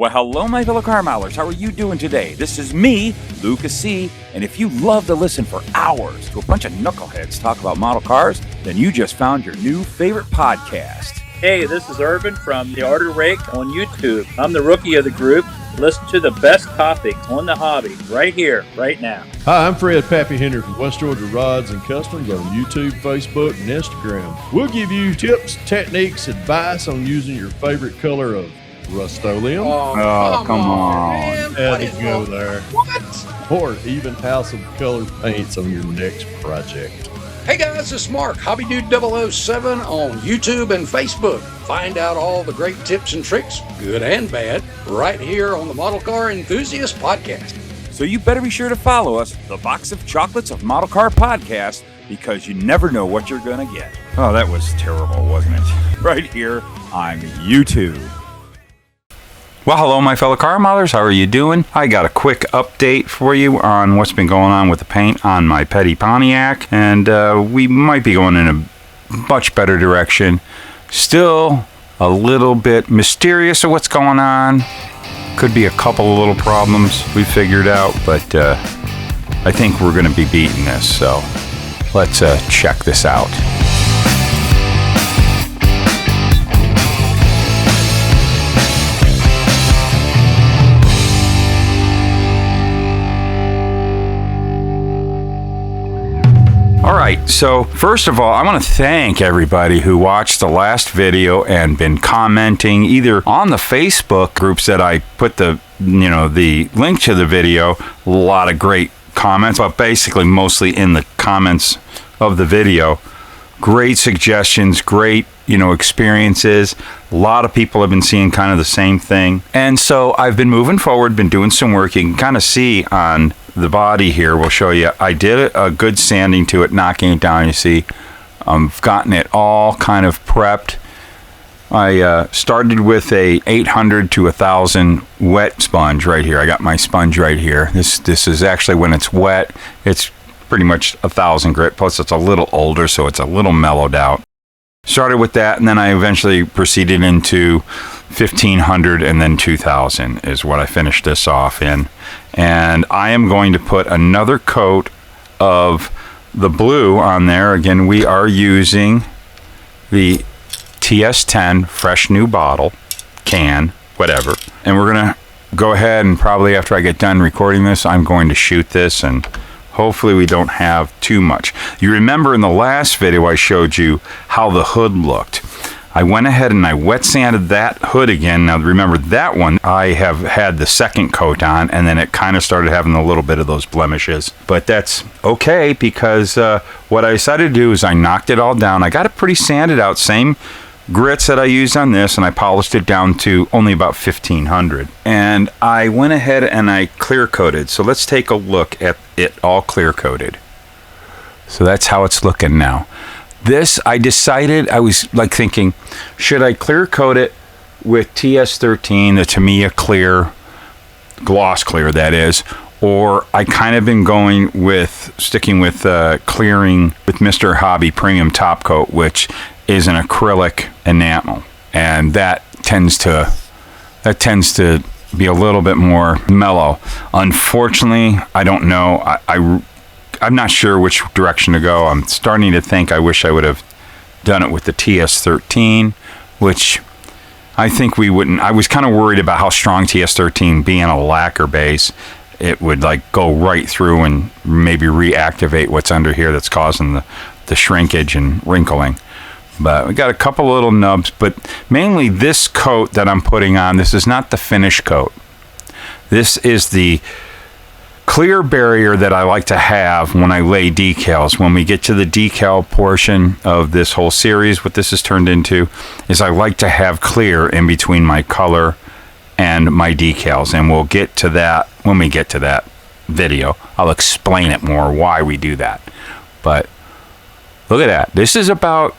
Well, hello, my fellow car milers. How are you doing today? This is me, Luka C. And if you love to listen for hours to a bunch of knuckleheads talk about model cars, then you just found your new favorite podcast. Hey, this is Irvin from The Art of Rake on YouTube. I'm the rookie of the group. Listen to the best topics on the hobby right here, right now. Hi, I'm Fred Pappy Henry from West Georgia Rods and Customs on YouTube, Facebook, and Instagram. We'll give you tips, techniques, advice on using your favorite color of Rust-Oleum. Oh, come on. Had to go there. What? Or even have some color paints on your next project. Hey guys, it's Mark, Hobby Dude 007 on YouTube and Facebook. Find out all the great tips and tricks, good and bad, right here on the Model Car Enthusiast Podcast. So you better be sure to follow us, the Box of Chocolates of Model Car Podcast, because you never know what you're going to get. Oh, that was terrible, wasn't it? Right here on YouTube. Well, hello, my fellow car modelers. How are you doing? I got a quick update for you on what's been going on with the paint on my petty Pontiac, and we might be going in a much better direction. Still a little bit mysterious of what's going on. Could be a couple of little problems we figured out, but I think we're going to be beating this, so let's check this out. Alright, so first of all, I want to thank everybody who watched the last video and been commenting either on the Facebook groups that I put the link to the video. A lot of great comments, but basically mostly in the comments of the video. Great suggestions, great experiences. A lot of people have been seeing kind of the same thing. And so I've been moving forward, been doing some work. You can kind of see on the body here, we'll show you. I did a good sanding to it, knocking it down. You see, I've gotten it all kind of prepped. I started with a 800 to 1000 wet sponge right here. I got my sponge right here. This is actually when it's wet. It's pretty much 1000 grit. Plus, it's a little older, so it's a little mellowed out. Started with that, and then I eventually proceeded into 1500 and then 2000 is what I finished this off in. And I am going to put another coat of the blue on there. Again, we are using the TS10 fresh new bottle, can, whatever. And we're going to go ahead and probably after I get done recording this, I'm going to shoot this, and hopefully we don't have too much. You remember in the last video I showed you how the hood looked. I went ahead and I wet sanded that hood again. Now remember that one I have had the second coat on, and then it kind of started having a little bit of those blemishes. But that's okay, because what I decided to do is I knocked it all down. I got it pretty sanded out, same grits that I used on this, and I polished it down to only about 1500. And I went ahead and I clear coated. So let's take a look at it all clear coated. So that's how it's looking now. This, I decided, I was like thinking, should I clear coat it with TS13, the Tamiya clear, gloss clear that is, or I kind of been sticking with clearing with Mr. Hobby Premium Top Coat, which is an acrylic enamel, and that tends to be a little bit more mellow. Unfortunately, I don't know. I'm not sure which direction to go. I'm starting to think I wish I would have done it with the TS13, which I think we wouldn't. I was kind of worried about how strong TS13 being a lacquer base, it would like go right through and maybe reactivate what's under here that's causing the shrinkage and wrinkling. But we got a couple little nubs, but mainly this coat that I'm putting on, this is not the finish coat. This is the clear barrier that I like to have when I lay decals. When we get to the decal portion of this whole series, what this has turned into is I like to have clear in between my color and my decals, and we'll get to that when we get to that video. I'll explain it more why we do that. But look at that. This is about,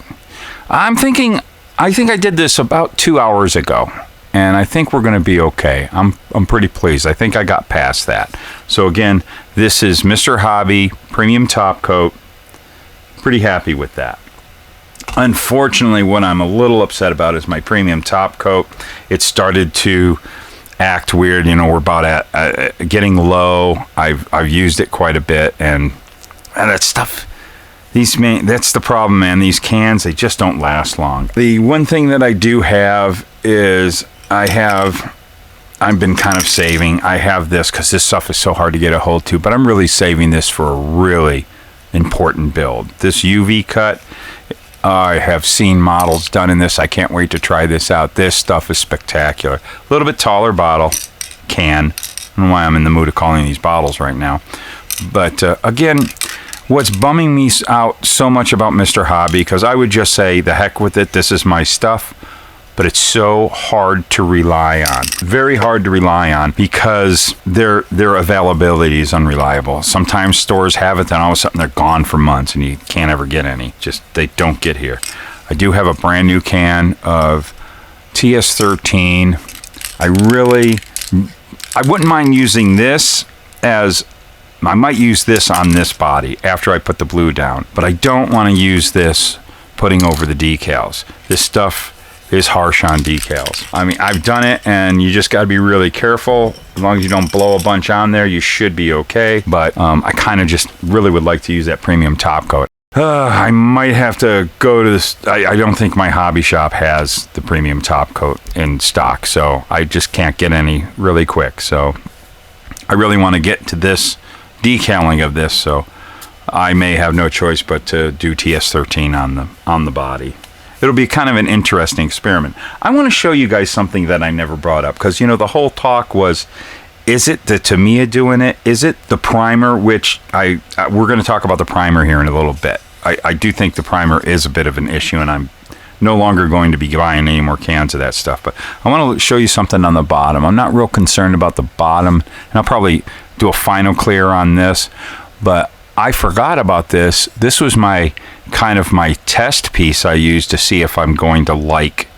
I think I did this about 2 hours ago, and I think we're going to be okay. I'm pretty pleased. I think I got past that. So again, this is Mr. Hobby Premium Top Coat. Pretty happy with that. Unfortunately, what I'm a little upset about is my Premium Top Coat. It started to act weird. You know, we're about at getting low. I've used it quite a bit, and that stuff. That's the problem, man. These cans, they just don't last long. The one thing that I do have is I've been kind of saving. I have this because this stuff is so hard to get a hold to, but I'm really saving this for a really important build. This UV cut, I have seen models done in this. I can't wait to try this out. This stuff is spectacular. A little bit taller bottle, can. I don't know why I'm in the mood of calling these bottles right now. But again, what's bumming me out so much about Mr. Hobby, because I would just say, the heck with it, this is my stuff, but it's so hard to rely on. Very hard to rely on because their availability is unreliable. Sometimes stores have it, then all of a sudden they're gone for months and you can't ever get any. Just, they don't get here. I do have a brand new can of TS13. I wouldn't mind using this as, I might use this on this body after I put the blue down, but I don't want to use this putting over the decals. This stuff is harsh on decals. I mean, I've done it, and you just got to be really careful. As long as you don't blow a bunch on there, you should be okay. But I kind of just really would like to use that premium top coat. I might have to go to this. I don't think my hobby shop has the premium top coat in stock, so I just can't get any really quick. So I really want to get to this decaling of this, so I may have no choice but to do TS13 on the body. It'll be kind of an interesting experiment. I want to show you guys something that I never brought up, because, you know, the whole talk was, is it the Tamiya doing it? Is it the primer, which we're going to talk about the primer here in a little bit. I do think the primer is a bit of an issue, and I'm no longer going to be buying any more cans of that stuff. But I want to show you something on the bottom. I'm not real concerned about the bottom, and I'll probably do a final clear on this, but I forgot about this. This was my test piece I used to see if I'm going to like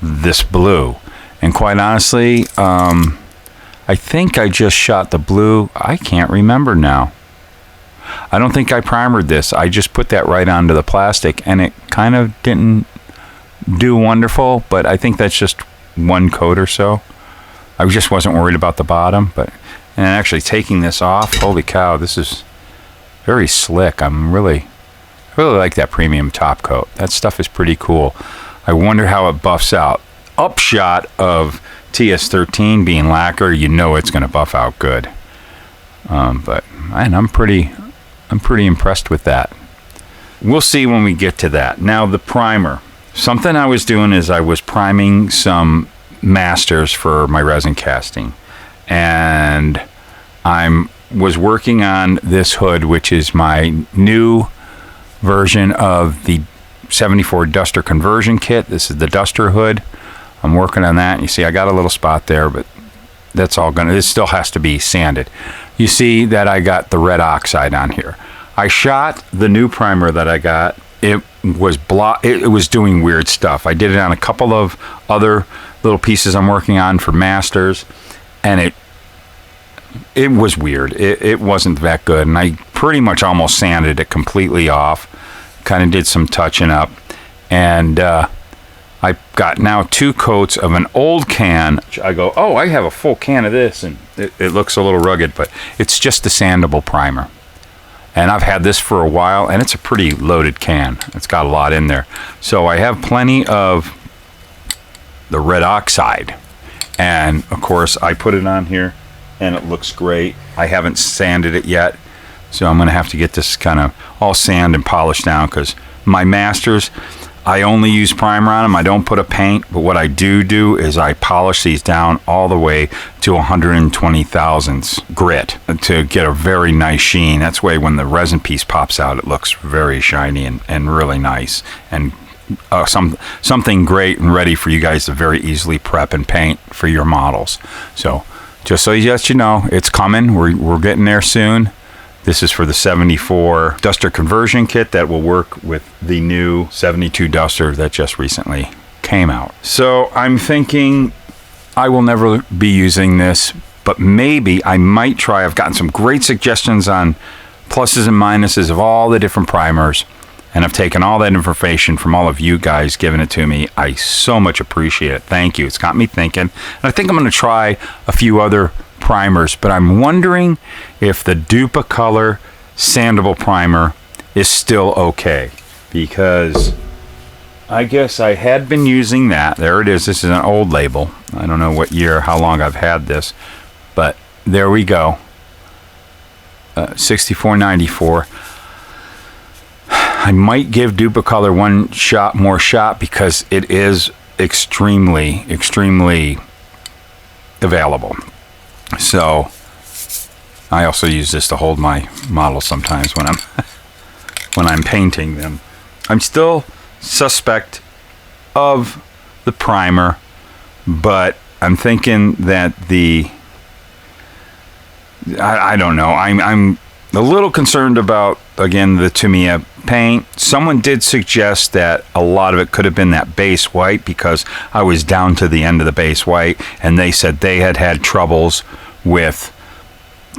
this blue. And quite honestly, I think I just shot the blue. I can't remember now. I don't think I primered this. I just put that right onto the plastic, and it kind of didn't do wonderful, but I think that's just one coat or so. I just wasn't worried about the bottom, and actually taking this off, holy cow, this is very slick. I'm really like that premium top coat. That stuff is pretty cool. I wonder how it buffs out. Upshot of TS13 being lacquer, you know it's going to buff out good. But man, I'm pretty impressed with that. We'll see when we get to that. Now, the primer. Something I was doing is I was priming some masters for my resin casting, and was working on this hood, which is my new version of the 74 Duster conversion kit. This is the Duster hood. I'm working on that. You see, I got a little spot there, but that's all this still has to be sanded. You see that I got the red oxide on here. I shot the new primer that I got. It was doing weird stuff. I did it on a couple of other little pieces I'm working on for masters, and it was weird. It wasn't that good, and I pretty much almost sanded it completely off. Kind of did some touching up, and I got now 2 coats of an old can. I go, oh, I have a full can of this, and it looks a little rugged, but it's just the sandable primer. And I've had this for a while, and it's a pretty loaded can. It's got a lot in there. So I have plenty of the red oxide, and of course I put it on here, and it looks great. I haven't sanded it yet, so I'm going to have to get this kind of all sand and polished down, because my masters, I only use primer on them. I don't put a paint, but what I do is I polish these down all the way to 120 thousandths grit to get a very nice sheen. That's way when the resin piece pops out, it looks very shiny and really nice, and something great and ready for you guys to very easily prep and paint for your models. So just so you know, it's coming. We're getting there soon. This is for the 74 Duster conversion kit that will work with the new 72 Duster that just recently came out. So I'm thinking I will never be using this, but maybe I might try. I've gotten some great suggestions on pluses and minuses of all the different primers. And I've taken all that information from all of you guys, giving it to me. I so much appreciate it. Thank you. It's got me thinking. And I think I'm going to try a few other primers, but I'm wondering if the Duplicolor sandable primer is still okay, because I guess I had been using that. There it is. This is an old label. I don't know what year, how long I've had this, but there we go. 64.94. I might give Duplicolor one more shot because it is extremely available. So I also use this to hold my models sometimes when I'm painting them. I'm still suspect of the primer, but I'm thinking that I don't know. I'm a little concerned about, again, the Tamiya paint. Someone did suggest that a lot of it could have been that base white, because I was down to the end of the base white, and they said they had troubles with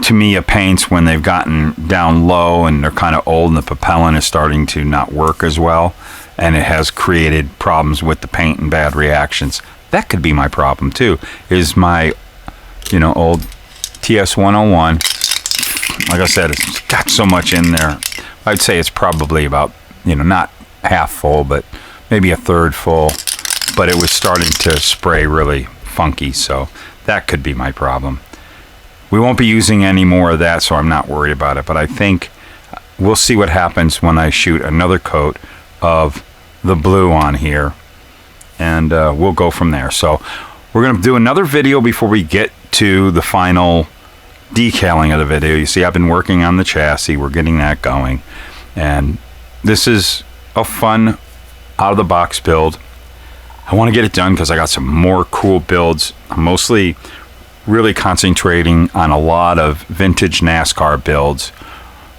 Tamiya paints when they've gotten down low and they're kind of old and the propellant is starting to not work as well, and it has created problems with the paint and bad reactions. That could be my problem too, is my old TS101. Like I said, it's got so much in there. I'd say it's probably about, not half full, but maybe a third full. But it was starting to spray really funky, so that could be my problem. We won't be using any more of that, so I'm not worried about it. But I think we'll see what happens when I shoot another coat of the blue on here, and we'll go from there. So we're going to do another video before we get to the final decaling of the video. You see, I've been working on the chassis. We're getting that going, and this is a fun out of the box build. I want to get it done because I got some more cool builds. I'm mostly really concentrating on a lot of vintage NASCAR builds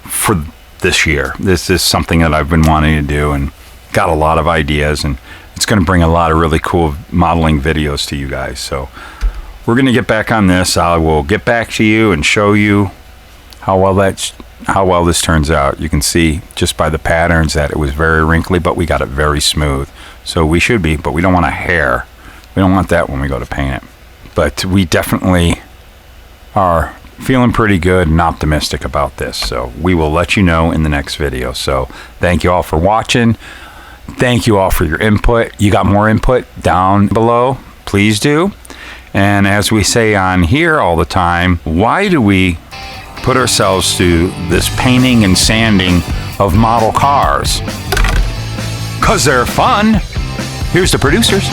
for this year. This is something that I've been wanting to do and got a lot of ideas, and it's going to bring a lot of really cool modeling videos to you guys. So we're going to get back on this. I will get back to you and show you how well this turns out. You can see just by the patterns that it was very wrinkly, but we got it very smooth. So we should be, but we don't want a hair. We don't want that when we go to paint it. But we definitely are feeling pretty good and optimistic about this. So we will let you know in the next video. So thank you all for watching. Thank you all for your input. You got more input down below? Please do. And as we say on here all the time, why do we put ourselves to this painting and sanding of model cars? 'Cause they're fun. Here's the producers.